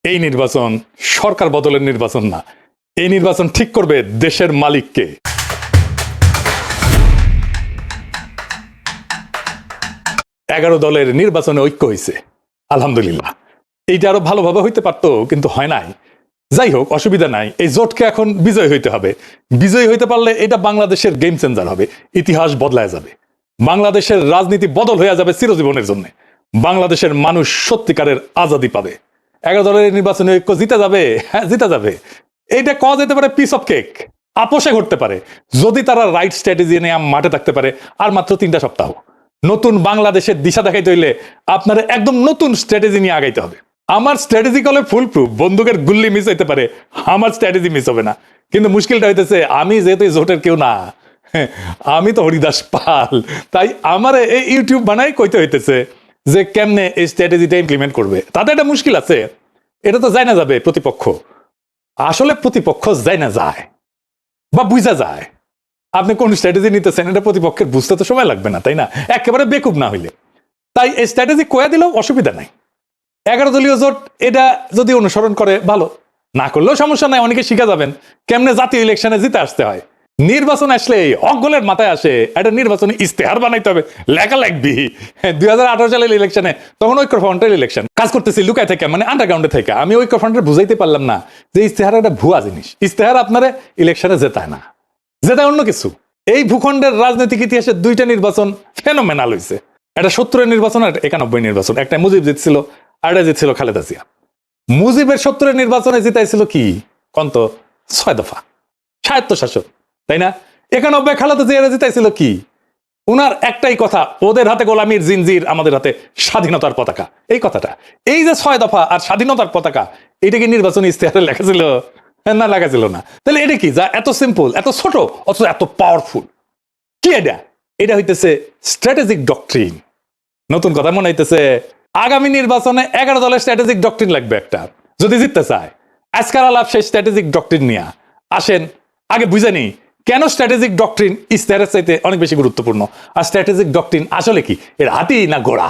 এই নির্বাচন সরকার বদলের নির্বাচন না, এই নির্বাচন ঠিক করবে দেশের মালিককে। 11 দলের নির্বাচনে ঐক্য হয়েছে, আলহামদুলিল্লাহ। এইটা আরো ভালোভাবে হইতে পারতো, কিন্তু হয় নাই। যাই হোক, অসুবিধা নাই। এই জোটকে এখন বিজয় হইতে হবে। বিজয় হইতে পারলে এটা বাংলাদেশের গেম চেঞ্জার হবে, ইতিহাস বদলায় যাবে, বাংলাদেশের রাজনীতি বদল হয়ে যাবে চিরজীবনের জন্য। বাংলাদেশের মানুষ সত্যিকারের আজাদি পাবে। 11 দলের নির্বাচনে ঐক্য জিতে যাবে, হ্যাঁ জিতে যাবে। এইটা কওয়া যেতে পারে পিস অফ কেক, আপোষে ঘটতে পারে যদি তারা রাইট স্ট্র্যাটেজি নিয়ে মাঠে থাকতে পারে। আর মাত্র 3টা সপ্তাহ। নতুন বাংলাদেশের দিশা দেখাইতে হইলে আপনার একদম নতুন স্ট্র্যাটেজি নিয়ে আগাইতে হবে। আমার স্ট্র্যাটেজি কলে ফুল প্রুফ, বন্দুকের গুল্লি মিস হইতে পারে, আমার স্ট্র্যাটেজি মিস হবে না। কিন্তু মুশকিলটা হইতেছে আমি যেহেতু জোটের কেউ না, আমি তো হরিদাস পাল, তাই আমার এই ইউটিউব বানাই কইতে হইতেছে যে কেমনে এই স্ট্র্যাটেজিটা ইমপ্লিমেন্ট করবে। তাতে একটা মুশকিল আছে, এটা তো যায় না যাবে প্রতিপক্ষ। আসলে প্রতিপক্ষ যায় না যায় বা বুঝা যায় আপনি কোন স্ট্র্যাটেজি নিতেছেন, এটা প্রতিপক্ষের বুঝতে তো সময় লাগবে না, তাই না? একেবারে বেকুব না হইলে। তাই এই স্ট্র্যাটেজি কয়া দিলেও অসুবিধা নাই। 11 দলীয় জোট এটা যদি অনুসরণ করে ভালো, না করলেও সমস্যা নাই। অনেকে শিখা যাবেন কেমনে জাতীয় ইলেকশনে জিতে আসতে হয়। নির্বাচন আসলে অগলের মাথায় আসে একটা নির্বাচনে ইস্তেহার বানাইতে হবে, লেখা লাগবি। 2018 সালের ইলেকশনে তখন ঐক্যফ্রন্টের ইলেকশন কাজ করতেছি লুকায় থেকে, মানে আন্ডারগ্রাউন্ডে থেকে। আমি ঐক্যফ্রন্টের বুঝাইতে পারলাম না যে ইস্তেহার একটা ভুয়া জিনিস। ইস্তেহার আপনারে ইলেকশনে জেতায় না, জেতায় অন্য কিছু। এই ভূখণ্ডের রাজনৈতিক ইতিহাসে 2টা নির্বাচন ফেনোমেনাল হয়েছে। একটা 70-এর নির্বাচন আর 91 নির্বাচন। একটা মুজিব জিতছিল আর এটা জিতছিল খালেদা জিয়া। মুজিবের 70-এর নির্বাচনে জিতাইছিল কি কন্ত 6 দফা স্বায়ত্ত শাসন, তাই না? 91 খালেদা জিয়া জিতাইছিল কি? উনার একটাই কথা, ওদের হাতে গোলামির জিনজির, আমাদের হাতে স্বাধীনতার পতাকা। এই কথাটা, এই যে 6 দফা আর স্বাধীনতার পতাকা, এটা কি নির্বাচনী ইস্তেহারে লেখা ছিল? না, লেখা ছিল না। তাহলে এটা কি যা এত সিম্পল, এত ছোট, অথচ এত পাওয়ারফুল? কি এটা? এটা হইতেছে স্ট্র্যাটেজিক ডক্ট্রিন। নতুন কথা মনে হইতেছে আগামী নির্বাচনে 11 দলের স্ট্র্যাটেজিক ডক্ট্রিন লাগবে একটা, যদি জিততে চায়। আজকাল আলাপ সেই স্ট্র্যাটেজিক ডক্ট্রিন নিয়ে আসেন। আগে বুঝে নিই কেন স্ট্র্যাটেজিক ডক্ট্রিন ইস্তেহারের চাইতে অনেক বেশি গুরুত্বপূর্ণ। আর স্ট্র্যাটেজিক ডক্ট্রিন আসলে কি, এর হাতি না ঘোড়া?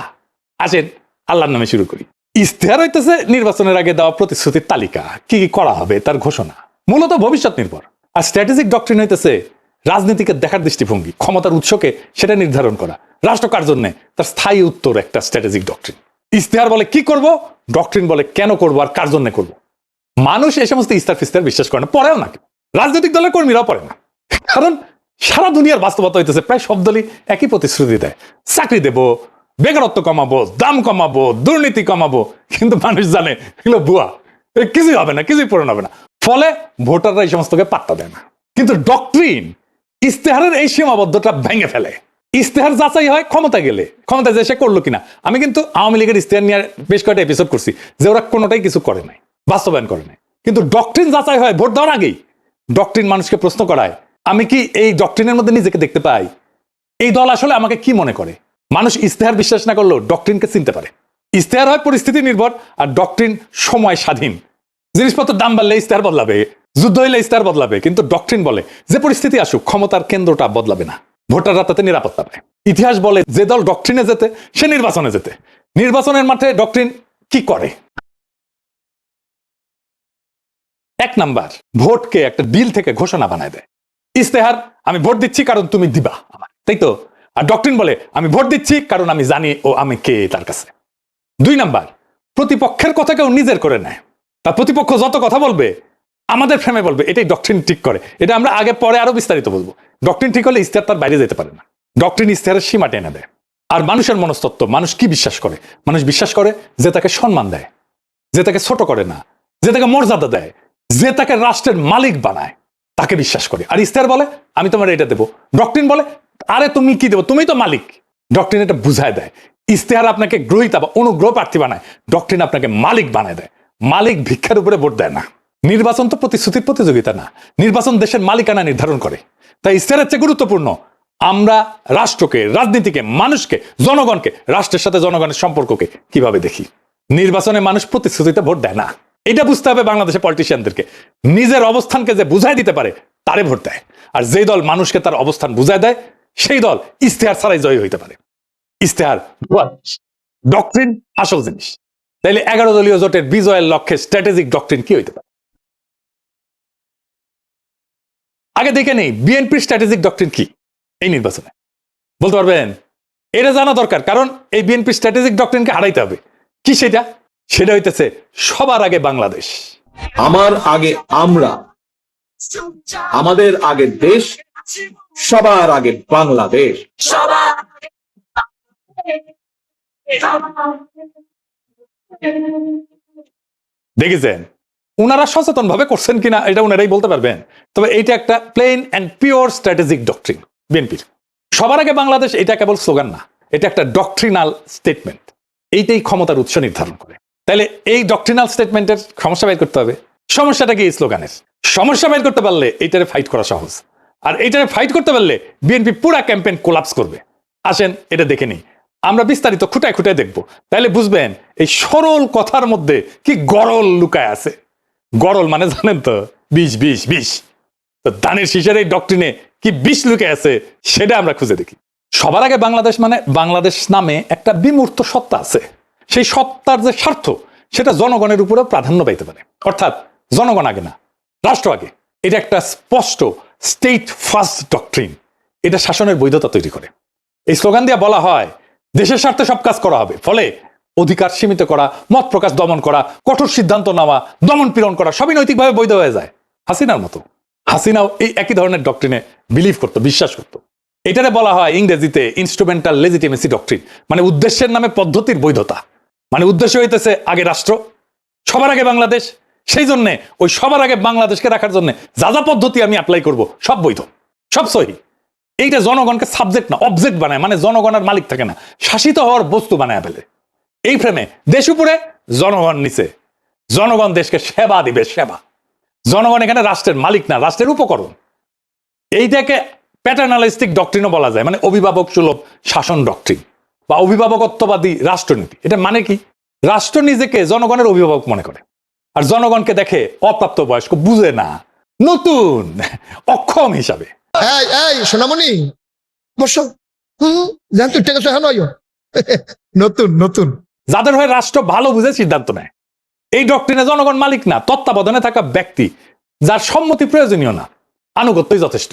আসেন আল্লাহর নামে শুরু করি। ইস্তেহার হইতেছে নির্বাচনের আগে দেওয়া প্রতিশ্রুতির তালিকা, কি কি করা হবে তার ঘোষণা, মূলত ভবিষ্যৎ নির্ভর। আর স্ট্র্যাটেজিক ডক্ট্রিন হইতেছে রাজনীতিকে দেখার দৃষ্টিভঙ্গি, ক্ষমতার উৎসকে সেটা নির্ধারণ করা, রাষ্ট্র কার জন্য তার স্থায়ী উত্তর একটা স্ট্র্যাটেজিক ডক্ট্রিন। ইস্তেহার বলে কি করব, ডক্ট্রিন বলে কেন করব আর কার জন্য করব। মানুষ এই সমস্ত ইস্তার ফিস্তার বিশ্বাস করে না, পড়েও না। রাজনৈতিক দলের কর্মীরাও পড়ে না, কারণ সারা দুনিয়ার বাস্তবতা হইতেছে প্রায় সব দলই একই প্রতিশ্রুতি দেয়। চাকরি দেব, বেকারত্ব কমাবো, দাম কমাবো, দুর্নীতি কমাবো, কিন্তু মানুষ জানে এগুলো ভুয়া, কিছুই হবে না, কিছুই পূরণ হবে না। ফলে ভোটাররা এই সমস্তকে পাত্তা দেয় না। কিন্তু ডক্ট্রিন ইস্তেহারের এই সীমাবদ্ধতা ভেঙে ফেলে। ইস্তেহার যাচাই হয় ক্ষমতা গেলে, ক্ষমতা যে সে করলো কিনা। আমি কিন্তু আওয়ামী লীগের ইস্তেহার নিয়ে বেশ কয়েকটা এপিসোড করছি যে ওরা কোনোটাই কিছু করে নাই, বাস্তবায়ন করে নাই। কিন্তু ডক্ট্রিন যাচাই হয় ভোট দেওয়ার আগেই। ডক্ট্রিন মানুষকে প্রশ্ন করায়, আমি কি এই ডক্ট্রিনের মধ্যে নিজেকে দেখতে পাই? এই দল আসলে আমাকে কি মনে করে? মানুষ ইস্তেহার বিশ্বাস না করলেও ডক্ট্রিনকে চিনতে পারে। ইস্তেহার হয় পরিস্থিতি নির্ভর, আর ডক্ট্রিন সময় স্বাধীন। জিনিসপত্র দাম বাড়লে ইস্তেহার বদলাবে, যুদ্ধ হইলে ইস্তেহার বদলাবে, কিন্তু ডক্ট্রিন বলে যে পরিস্থিতি আসুক ক্ষমতার কেন্দ্রটা বদলাবে না, ভোটাররা তাতে নিরাপত্তা পায়। ইতিহাস বলে যে দল ডক্ট্রিনে যেতে সে নির্বাচনে যেতে। নির্বাচনের মাঠে ডক্ট্রিন কি করে? 1 নাম্বার, ভোটকে একটা ডিল থেকে ঘোষণা বানায় দেয়। ইস্তেহার, আমি ভোট দিচ্ছি কারণ তুমি দিবা আমার, তাই তো? আর ডক্ট্রিন বলে আমি ভোট দিচ্ছি কারণ আমি জানি ও আমি কে তার কাছে। 2 নাম্বার, প্রতিপক্ষের কথা কেউ নিজের করে নেয়। তার প্রতিপক্ষ যত কথা বলবে আমাদের ফ্রেমে বলবে, এটাই ডক্ট্রিন ঠিক করে। এটা আমরা আগে পরে আরো বিস্তারিত বলবো। ডক্ট্রিন ঠিক হলে ইস্তেহার তার বাইরে যেতে পারে না। ডক্ট্রিন ইস্তেহারের সীমা টেনে দেয়। আর মানুষের মনস্তত্ত্ব, মানুষ কি বিশ্বাস করে? মানুষ বিশ্বাস করে যে তাকে সম্মান দেয়, যে তাকে ছোট করে না, যে তাকে মর্যাদা দেয়, যে তাকে রাষ্ট্রের মালিক বানায়, তাকে বিশ্বাস করে। আর ইস্তেহার বলে আমি তোমার এটা দেবো। ডক্ট্রিন বলে আরে তুমি কি দেবো, তুমি তো মালিক। ডক্ট্রিন এটা বুঝায় দেয়। ইস্তেহার আপনাকে গ্রহীতা বা অনুগ্রহ প্রার্থী বানায়, ডক্ট্রিন আপনাকে মালিক বানায় দেয়। মালিক ভিক্ষার উপরে ভোট দেয় না। নির্বাচন তো প্রতিশ্রুতির প্রতিযোগিতা না, নির্বাচন দেশের মালিকানা নির্ধারণ করে। তাই ইস্তেহারের চেয়ে গুরুত্বপূর্ণ আমরা রাষ্ট্রকে, রাজনীতিকে, মানুষকে, জনগণকে, রাষ্ট্রের সাথে জনগণের সম্পর্ককে কিভাবে দেখি। নির্বাচনে মানুষ প্রতিশ্রুতিতে ভোট দেয় না, এটা বুঝতে হবে বাংলাদেশের পলিটিশিয়ানদেরকে। নিজের অবস্থানকে যে বুঝাই দিতে পারে তারে ভোট দেয়। আর যেই দল মানুষকে তার অবস্থান বুঝাই দেয় সেই দল ইস্তেহার ছাড়াই জয়ী হইতে পারে। ইস্তেহার, ডক্ট্রিন আসল জিনিস। তাইলে 11 দলীয় জোটের বিজয়ের লক্ষ্যে স্ট্র্যাটেজিক ডক্ট্রিন কি হইতে পারে? আগে দেখে নেই বিএনপির স্ট্র্যাটেজিক ডক্ট্রিন কি এই নির্বাচনে, বলতে পারবেন? এটা জানা দরকার, কারণ এই বিএনপির স্ট্র্যাটেজিক ডক্ট্রিনকে হারাইতে হবে। কি সেটা? সেটা হইতেছে সবার আগে বাংলাদেশ। আমার আগে আমরা, আমাদের আগে দেশ, সবার আগে বাংলাদেশ। দেখেছেন উনারা সচেতন ভাবে করছেন কিনা এটা উনারাই বলতে পারবেন। তবে এইটা একটা plain and pure strategic doctrine বিএনপির। সবার আগে বাংলাদেশ এটা কেবল স্লোগান না, এটা একটা ডক্ট্রিনাল স্টেটমেন্ট। এইটাই ক্ষমতার উৎস নির্ধারণ করে। তাহলে এই ডক্ট্রিনাল স্টেটমেন্টের সমস্যা বের করতে হবে। সমস্যাটা কি? স্লোগানের সমস্যা বের করতে পারলে এইটারে ফাইট করা সহজ, আর এইটারে ফাইট করতে পারলে বিএনপি পুরা ক্যাম্পেইন কোলাপস করবে। আসেন এটা দেখে নিই, আমরা বিস্তারিত খুঁটায় খুঁটায় দেখবো, তাহলে বুঝবেন এই সরল কথার মধ্যে কি গরল লুকায় আছে। গরল মানে জানেন তো, বিষ বিষ বিষ। তো দানের শীষের এই ডক্ট্রিনে কি বিষ লুকে আছে সেটা আমরা খুঁজে দেখি। সবার আগে বাংলাদেশ মানে বাংলাদেশ নামে একটা বিমূর্ত সত্তা আছে, সেই সত্তার যে স্বার্থ সেটা জনগণের উপরেও প্রাধান্য পাইতে পারে। অর্থাৎ জনগণ আগে না, রাষ্ট্র আগে। এটা একটা স্পষ্ট স্টেট ফার্স্ট ডক্ট্রিন। এটা শাসনের বৈধতা তৈরি করে। এই স্লোগান দিয়ে বলা হয় দেশের স্বার্থে সব কাজ করা হবে, ফলে অধিকার সীমিত করা, মত প্রকাশ দমন করা, কঠোর সিদ্ধান্ত নেওয়া, দমন পীড়ন করা সবই নৈতিকভাবে বৈধ হয়ে যায়। হাসিনার মতো। হাসিনাও এই একই ধরনের ডক্ট্রিনে বিলিভ করতো, বিশ্বাস করতো। এটারে বলা হয় ইংরেজিতে ইনস্ট্রুমেন্টাল লেজিটিমেসি ডক্ট্রিন, মানে উদ্দেশ্যের নামে পদ্ধতির বৈধতা। মানে উদ্দেশ্য হইতেছে আগে রাষ্ট্র, সবার আগে বাংলাদেশ। সেই জন্য ওই সবার আগে বাংলাদেশকে রাখার জন্য যা যা পদ্ধতি আমি অ্যাপ্লাই করব সব বৈধ, সব সহি। এইটা জনগণকে সাবজেক্ট না অবজেক্ট বানায়, মানে জনগণের মালিক থাকে না, শাসিত হওয়ার বস্তু বানায় ফেলে। এই ফ্রেমে দেশ উপরে, জনগণ নিচে। জনগণ দেশকে সেবা দিবে, সেবা। জনগণ এখানে রাষ্ট্রের মালিক না, রাষ্ট্রের উপকরণ। এইটাকে প্যাটার্নালিস্টিক ডক্ট্রিনও বলা যায়, মানে অভিভাবক সুলভ শাসন ডক্ট্রিন বা অভিভাবকত্ববাদী রাষ্ট্রনীতি। এটা মানে কি? রাষ্ট্র নিজেকে জনগণের অভিভাবক মনে করে, আর জনগণকে দেখে অপ্রাপ্ত বয়স্ক, বুঝে না, নতুন, অক্ষম হিসাবে। এই এই সোনামণি বসো, জান তুই টেকে হ্যাঁ নয় নতুন নতুন। যাদের হয়ে রাষ্ট্র ভালো বুঝে সিদ্ধান্ত নেয়। এই ডক্ট্রিনে জনগণ মালিক না, তত্ত্বাবধানে থাকা ব্যক্তি যার সম্মতি প্রয়োজনীয় না, আনুগত্যই যথেষ্ট।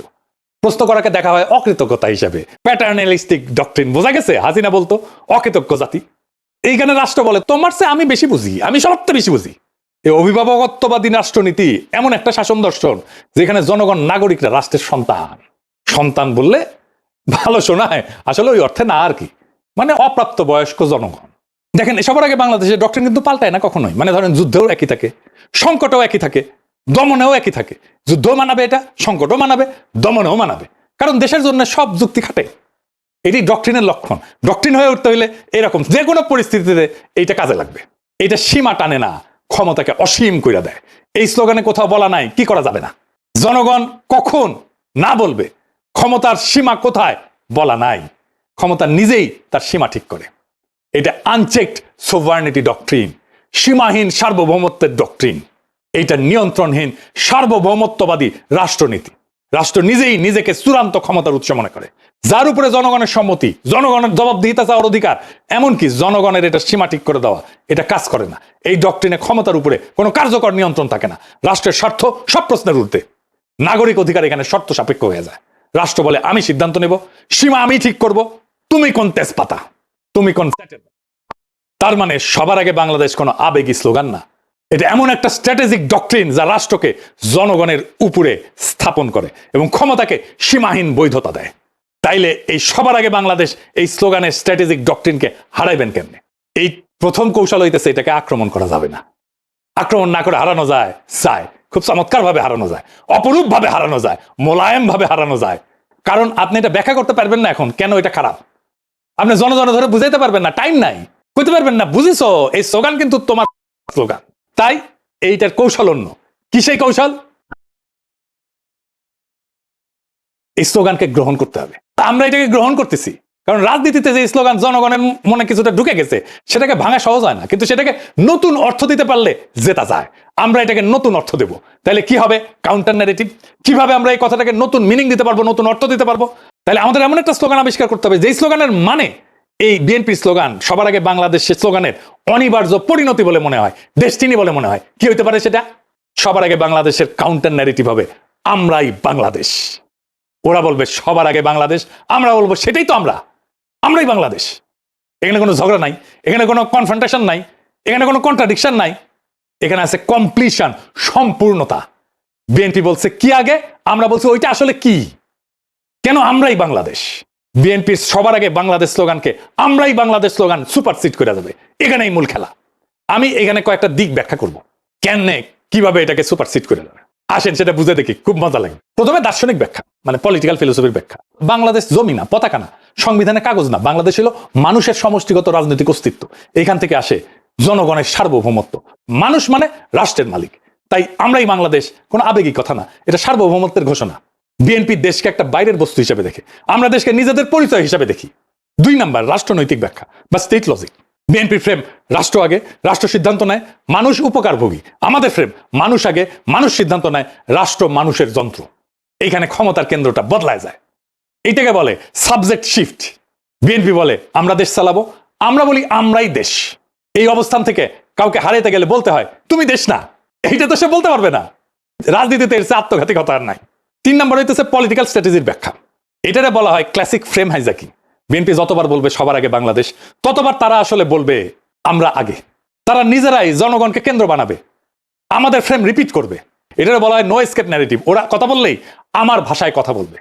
প্রশ্ন করাকে দেখা হয় অকৃতজ্ঞতা হিসাবে। প্যাটার্নালিস্টিক ডক্ট্রিন, বোঝা গেছে? হাসিনা বলতো অকৃতজ্ঞ জাতি। এইখানে রাষ্ট্র বলে তোমার চেয়ে আমি বেশি বুঝি, আমি সবচেয়ে বেশি বুঝি। এই অভিভাবকত্ববাদী রাষ্ট্রনীতি এমন একটা শাসন দর্শন যেখানে জনগণ নাগরিকরা রাষ্ট্রের সন্তান। সন্তান বললে ভালো শোনায়, আসলে ওই অর্থে না আর কি, মানে অপ্রাপ্ত বয়স্ক জনগণ। দেখেন সবার আগে বাংলাদেশের ডক্ট্রিন কিন্তু পাল্টায় না কখনোই। মানে ধরেন যুদ্ধেও একই থাকে, সংকটেও একই থাকে, দমনেও একই থাকে। যুদ্ধও মানাবে এটা, সংকটও মানাবে, দমনেও মানাবে, কারণ দেশের জন্য সব যুক্তি খাটে। এটি ডক্ট্রিনের লক্ষণ। ডক্ট্রিন হয়ে উঠতে হইলে এরকম যে কোনো পরিস্থিতিতে এইটা কাজে লাগবে। এটা সীমা টানে না, ক্ষমতাকে অসীম করে দেয়। এই স্লোগানে কোথাও বলা নাই কি করা যাবে না, জনগণ কখন না বলবে, ক্ষমতার সীমা কোথায় বলা নাই। ক্ষমতা নিজেই তার সীমা ঠিক করে। এটা আনচেকড সোভার্নিটি ডক্ট্রিন, সীমাহীন সার্বভৌমত্বের ডক্ট্রিন। এইটা নিয়ন্ত্রণহীন সার্বভৌমত্ববাদী রাষ্ট্রনীতি। রাষ্ট্র নিজেই নিজেকে চূড়ান্ত ক্ষমতার উৎস মনে করে, যার উপরে জনগণের সম্মতি, জনগণের জবাবদিহিতা চাওয়ার অধিকার, এমনকি জনগণের এটা সীমা ঠিক করে দেওয়া, এটা কাজ করে না। এই ডক্ট্রিনে ক্ষমতার উপরে কোনো কার্যকর নিয়ন্ত্রণ থাকে না। রাষ্ট্রের স্বার্থ সব প্রশ্নের ঊর্ধ্বে। নাগরিক অধিকার এখানে শর্ত সাপেক্ষ হয়ে যায়। রাষ্ট্র বলে আমি সিদ্ধান্ত নেব, সীমা আমি ঠিক করব, তুমি কোন তেজপাতা, তুমি কোন। তার মানে সবার আগে বাংলাদেশ কোনো আবেগী স্লোগান না, এটা এমন একটা স্ট্র্যাটেজিক ডক্ট্রিন যা রাষ্ট্রকে জনগণের উপরে স্থাপন করে এবং ক্ষমতাকে সীমাহীন বৈধতা দেয়। তাইলে এই সবার আগে বাংলাদেশ এই স্লোগানের স্ট্র্যাটেজিক ডক্ট্রিনকে হারাইবেন কেমনে? এই প্রথম কৌশল হইতেছে এটাকে আক্রমণ করা যাবে না। আক্রমণ না করে হারানো যায়, খুব চমৎকার ভাবে হারানো যায়, অপরূপ ভাবে হারানো যায়, মোলায়েম ভাবে হারানো যায়। কারণ আপনি এটা ব্যাখ্যা করতে পারবেন না এখন কেন এটা খারাপ। আপনি জন ধরে বুঝাইতে পারবেন না, টাইম নাই, কইতে পারবেন না বুঝিস এই স্লোগান কিন্তু তোমার স্লোগান। তাই এইটার কৌশল অন্য। কি সেই কৌশল? এই স্লোগানকে গ্রহণ করতে হবে। আমরা এটাকে গ্রহণ করতেছি কারণ রাজনীতিতে যে স্লোগান জনগণের মনে কিছুটা ঢুকে গেছে, সেটাকে ভাঙা সহজ হয় না, কিন্তু সেটাকে নতুন অর্থ দিতে পারলে জেতা যায়। আমরা এটাকে নতুন অর্থ দেব। তাহলে কি হবে? Counter narrative. কিভাবে আমরা এই কথাটাকে নতুন মিনিং দিতে পারবো, নতুন অর্থ দিতে পারবো? তাহলে আমাদের এমন একটা স্লোগান আবিষ্কার করতে হবে যেই স্লোগানের মানে এই বিএনপির স্লোগান সবার আগে বাংলাদেশের স্লোগানের অনিবার্য পরিণতি বলে মনে হয়, ডেস্টিনি বলে মনে হয়। কি হইতে পারে সেটা? সবার আগে বাংলাদেশের কাউন্টার ন্যারেটিভ হবে আমরাই বাংলাদেশ। ওরা বলবে সবার আগে বাংলাদেশ, আমরা বলবো সেটাই তো আমরাই বাংলাদেশ। এখানে কোনো ঝগড়া নাই, এখানে কোনো কনফ্রন্টেশন নাই, এখানে কোনো কন্ট্রাডিকশন নাই, এখানে আছে কমপ্লিশন, সম্পূর্ণতা। বিএনপি বলছে কি আগে, আমরা বলছি ওইটা আসলে কি, কেন আমরাই বাংলাদেশ। বিএনপির সবার আগে বাংলাদেশ স্লোগানকে আমরাই বাংলাদেশ স্লোগান সুপারসিড করে যাবে, এখানেই মূল খেলা। আমি এখানে কয়েকটা দিক ব্যাখ্যা করব কেন কিভাবে এটাকে সুপারসিড করে যাবে। আসেন সেটা বুঝে দেখি, খুব মজা লাগে। প্রথমে দার্শনিক ব্যাখ্যা, মানে পলিটিক্যাল ফিলোসফির ব্যাখ্যা। বাংলাদেশ জমি না, পতাকা না, সংবিধানে কাগজ না, বাংলাদেশ হলো মানুষের সমষ্টিগত রাজনৈতিক অস্তিত্ব। এখান থেকে আসে জনগণের সার্বভৌমত্ব। মানুষ মানে রাষ্ট্রের মালিক, তাই আমরাই বাংলাদেশ কোনো আবেগিক কথা না, এটা সার্বভৌমত্বের ঘোষণা। বিএনপি দেশকে একটা বাইরের বস্তু হিসেবে দেখে, আমরা দেশকে নিজেদের পরিচয় হিসেবে দেখি। 2 নাম্বার রাষ্ট্রনৈতিক ব্যাখ্যা বা স্টেট লজিক। বিএনপির ফ্রেম রাষ্ট্র আগে, রাষ্ট্র সিদ্ধান্ত নেয়, মানুষ উপকারভোগী। আমাদের ফ্রেম মানুষ আগে, মানুষ সিদ্ধান্ত নেয়, রাষ্ট্র মানুষের যন্ত্র। এইখানে ক্ষমতার কেন্দ্রটা বদলায় যায়, এইটাকে বলে সাবজেক্ট শিফট। বিএনপি বলে আমরা দেশ চালাবো, আমরা বলি আমরাই দেশ। এই অবস্থান থেকে কাউকে হারাইতে গেলে বলতে হয় তুমি দেশ না, এইটা তো সে বলতে পারবে না। রাজনীতিতে এর চেয়ে আত্মঘাতী কথা আর নাই। 3 নম্বর হইতেছে পলিটিক্যাল স্ট্র্যাটেজির ব্যাখ্যা। এটারে বলা হয় ক্লাসিক ফ্রেম হাইজাকিং। বিএনপি যতবার বলবে সবার আগে বাংলাদেশ, ততবার তারা আসলে বলবে আমরা আগে। তারা নিজেরাই জনগণকে কেন্দ্র বানাবে, আমাদের ফ্রেম রিপিট করবে। এটারে বলা হয় নো এসকেপ ন্যারেটিভ। ওরা কথা বললেই আমার ভাষায় কথা বলবে।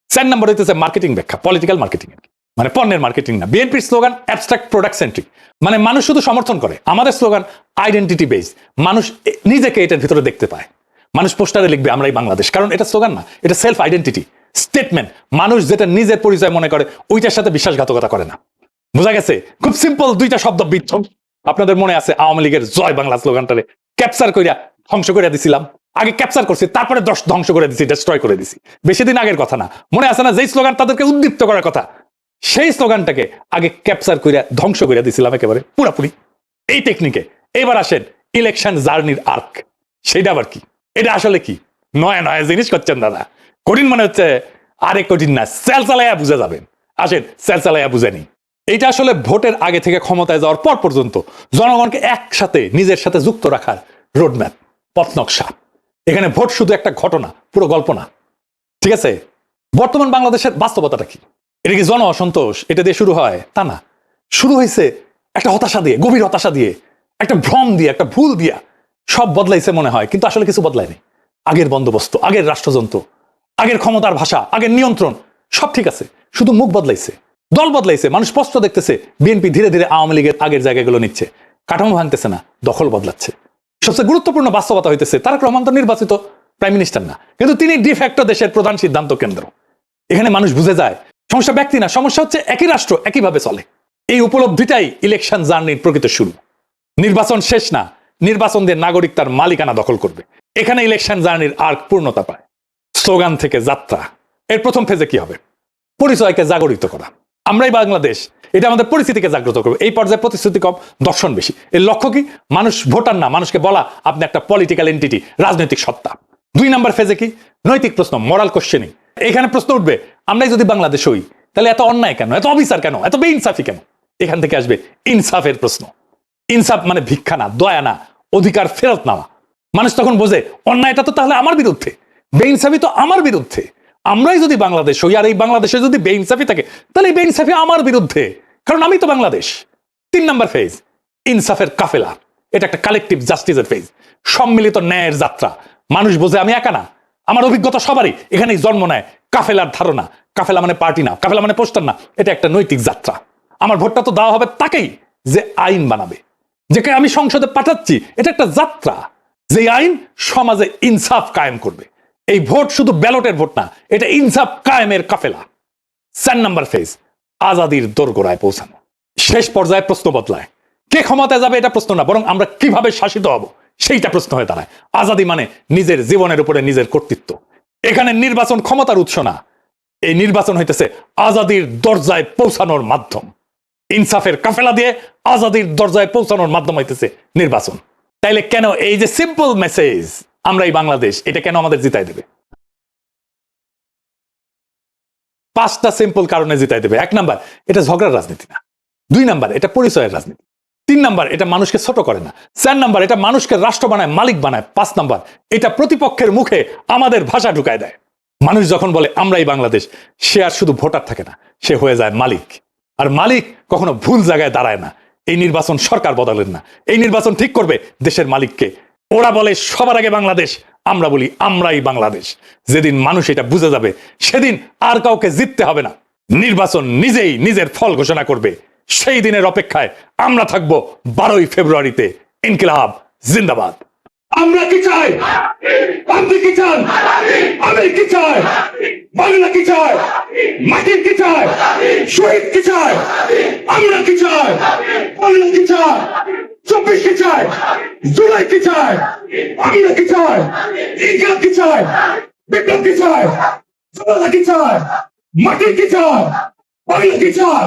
4 নম্বর হইতেছে মার্কেটিং ব্যাখ্যা, পলিটিক্যাল মার্কেটিং, মানে পণ্যের মার্কেটিং না। বিএনপির স্লোগান অ্যাবস্ট্রাক্ট প্রোডাক্ট সেন্ট্রিক, মানে মানুষ শুধু সমর্থন করে। আমাদের স্লোগান আইডেন্টিটি বেস, মানুষ নিজেকে এটার ভিতরে দেখতে পায়। মানুষ পোস্টারে লিখবে আমরাই বাংলাদেশ, কারণ এটা স্লোগান না, এটা সেলফ আইডেন্টিটি স্টেটমেন্ট। মানুষ যেটা নিজের পরিচয় মনে করে ওইটার সাথে বিশ্বাসঘাতকতা করে না। বোঝা গেছে? খুব সিম্পল 2টা শব্দ বিচ্ছ। আপনাদের মনে আছে আওয়ামী লীগের জয় বাংলা স্লোগানটারে ক্যাপচার কইরা ধ্বংস করে দিছিলাম। আগে ক্যাপচার করছি, তারপরে ধ্বংস করে দিছি, ডিস্ট্রয় করে দিছি। বেশি দিন আগের কথা না, মনে আছে না? যেই স্লোগান তাদেরকে উদ্দীপ্ত করার কথা, সেই স্লোগানটাকে আগে ক্যাপচার কইরা ধ্বংস করে দিছিলাম একেবারে পুরাপুরি। এই টেকনিকে এবার আসেন ইলেকশন জার্নির আর্ক। সেইটা আবার কি? এটা আসলে কি? নয়া জিনিস করছেন দাদা, কঠিন মনে হচ্ছে। আরে কঠিন না, সেল চালাইয়া বুঝে যাবেন। আসেন সেল চালাইয়া বুঝে নি। এইটা আসলে ভোটের আগে থেকে ক্ষমতায় যাওয়ার পর পর্যন্ত জনগণকে একসাথে নিজের সাথে যুক্ত রাখার রোডম্যাপ, পথ নকশা। এখানে ভোট শুধু একটা ঘটনা, পুরো গল্প না। ঠিক আছে? বর্তমান বাংলাদেশের বাস্তবতাটা কি? এটা কি জন অসন্তোষ এটা দিয়ে শুরু হয়? তা না, শুরু হয়েছে একটা হতাশা দিয়ে, গভীর হতাশা দিয়ে, একটা ভ্রম দিয়ে, একটা ভুল দিয়া। সব বদলাইছে মনে হয়, কিন্তু আসলে কিছু বদলায়নি। আগের বন্দোবস্ত, আগের রাষ্ট্রযন্ত্র, আগের ক্ষমতার ভাষা, আগের নিয়ন্ত্রণ সব ঠিক আছে, শুধু মুখ বদলাইছে, দল বদলাইছে। মানুষ স্পষ্ট দেখতেছে বিএনপি ধীরে ধীরে আওয়ামী লীগের আগের জায়গাগুলো নিচ্ছে, কাঠামো ভাঙতেছে না, দখল বদলাচ্ছে। সবচেয়ে গুরুত্বপূর্ণ বাস্তবতা হইতেছে তারেক রহমান তো নির্বাচিত প্রাইম মিনিস্টার না, কিন্তু তিনি ডিফ্যাক্টো দেশের প্রধান সিদ্ধান্ত কেন্দ্র। এখানে মানুষ বুঝে যায় সমস্যা ব্যক্তি না, সমস্যা হচ্ছে একই রাষ্ট্র একইভাবে চলে। এই উপলব্ধিটাই ইলেকশন জার্নির প্রকৃত শুরু। নির্বাচন শেষ না, নির্বাচন দিয়ে নাগরিক তার মালিকানা দখল করবে। এখানে ইলেকশন জার্নির আর্ক পূর্ণতা পায়। স্লোগান থেকে যাত্রা, এর প্রথম ফেজে কি হবে? পরিচয়কে জাগরিত করা। আমরাই বাংলাদেশ, এটা আমাদের পরিস্থিতিকে জাগ্রত করবে। এই পর্যায়ে প্রতিশ্রুতি কম, দর্শন বেশি। এর লক্ষ্য কি? মানুষ ভোটার না, মানুষকে বলা আপনি একটা পলিটিক্যাল এন্টিটি, রাজনৈতিক সত্তা। 2 নম্বর ফেজে কি? নৈতিক প্রশ্ন, মোরাল কোশ্চেনিং। এখানে প্রশ্ন উঠবে আমরাই যদি বাংলাদেশ হই তাহলে এত অন্যায় কেন, এত অবিচার কেন, এত বেইনসাফি কেন? এখান থেকে আসবে ইনসাফের প্রশ্ন। ইনসাফ মানে ভিক্ষা না, দয়া না, অধিকার ফেরত নেওয়া। মানুষ তখন বোঝে অন্যায়টা তো তাহলে আমার বিরুদ্ধে, বেইনসাফি তো আমার বিরুদ্ধে। আমরাই যদি বাংলাদেশ হই আর এই বাংলাদেশে যদি বেইনসাফি থাকে তাহলে এই বেইনসাফি আমার বিরুদ্ধে, কারণ আমি তো বাংলাদেশ। 3 নম্বর ফেজ ইনসাফের কাফেলা। এটা একটা কালেকটিভ জাস্টিসের ফেজ, সম্মিলিত ন্যায়ের যাত্রা। মানুষ বোঝে আমি একা না, আমার অভিজ্ঞতা সবারই এখানেই জন্ম নেয় কাফেলার ধারণা। কাফেলা মানে পার্টি না, কাফেলা মানে পোস্টার না, এটা একটা নৈতিক যাত্রা। আমার ভোটটা তো দেওয়া হবে তাকেই যে আইন বানাবে, যেকে আমি সংসদে পাঠাচ্ছি। এটা একটা যাত্রা, যে আইন সমাজে ইনসাফ কায়েম করবে। এই ভোট শুধু ব্যালটের ভোট না, এটা ইনসাফ কায়েমের কাফেলা। 4 নম্বর ফেজ আজাদির দোরগোড়ায় পৌঁছানো। শেষ পর্যায়ে প্রশ্ন বদলায়, কে ক্ষমতায় যাবে এটা প্রশ্ন না, বরং আমরা কিভাবে শাসিত হব সেইটা প্রশ্ন হয়ে দাঁড়ায়। আজাদি মানে নিজের জীবনের উপরে নিজের কর্তৃত্ব। এখানে নির্বাচন ক্ষমতার উৎস না, এই নির্বাচন হইতেছে আজাদির দরজায় পৌঁছানোর মাধ্যম। ইনসাফের কাফেলা দিয়ে আজাদির দরজায় পৌঁছানোর মাধ্যম হইতেছে নির্বাচন। তাইলে কেন এই যে সিম্পল মেসেজ আমরাই বাংলাদেশ, এটা কেন আমাদের জিতাই দেবে? 5টা সিম্পল কারণে জিতাই দেবে। 1 নাম্বার, এটা ঝগড়ার রাজনীতি না, 2 নাম্বার, এটা পরিচয়ের রাজনীতি। 3 নাম্বার, এটা মানুষকে ছোট করে না। 4 নাম্বার, এটা মানুষকে রাষ্ট্র বানায়, মালিক বানায়। 5 নাম্বার, এটা প্রতিপক্ষের মুখে আমাদের ভাষা ঢুকায় দেয়। মানুষ যখন বলে আমরাই বাংলাদেশ, সে আর শুধু ভোটার থাকে না, সে হয়ে যায় মালিক। আর মালিক কখনো ভুল জায়গায় দাঁড়ায় না। এই নির্বাচন সরকার বদলেন না, এই নির্বাচন ঠিক করবে দেশের মালিককে। ওরা বলে সবার আগে বাংলাদেশ, আমরা বলি আমরাই বাংলাদেশ। যেদিন মানুষ এটা বুঝে যাবে, সেদিন আর কাউকে জিততে হবে না। নির্বাচন নিজেই নিজের ফল ঘোষণা করবে। সেই দিনের অপেক্ষায় আমরা থাকবো 12ই ফেব্রুয়ারিতে। ইনকিলাব জিন্দাবাদ। আমরা কি চাই? আপনি কি চান? আমি কি চাই? বাংলা কি চাই? মাটির কি চাই? শহীদ কি চাই? আমরা কি চাই? বাংলা কি চাই? 24 কি চাই? জুলাই কি চাই? আমরা কি চাই? ইনকিলাব কি চাই? বিপ্লব কি চাই? জনতা কি চাই? মাটির কি চাই? বাংলা কি চাই?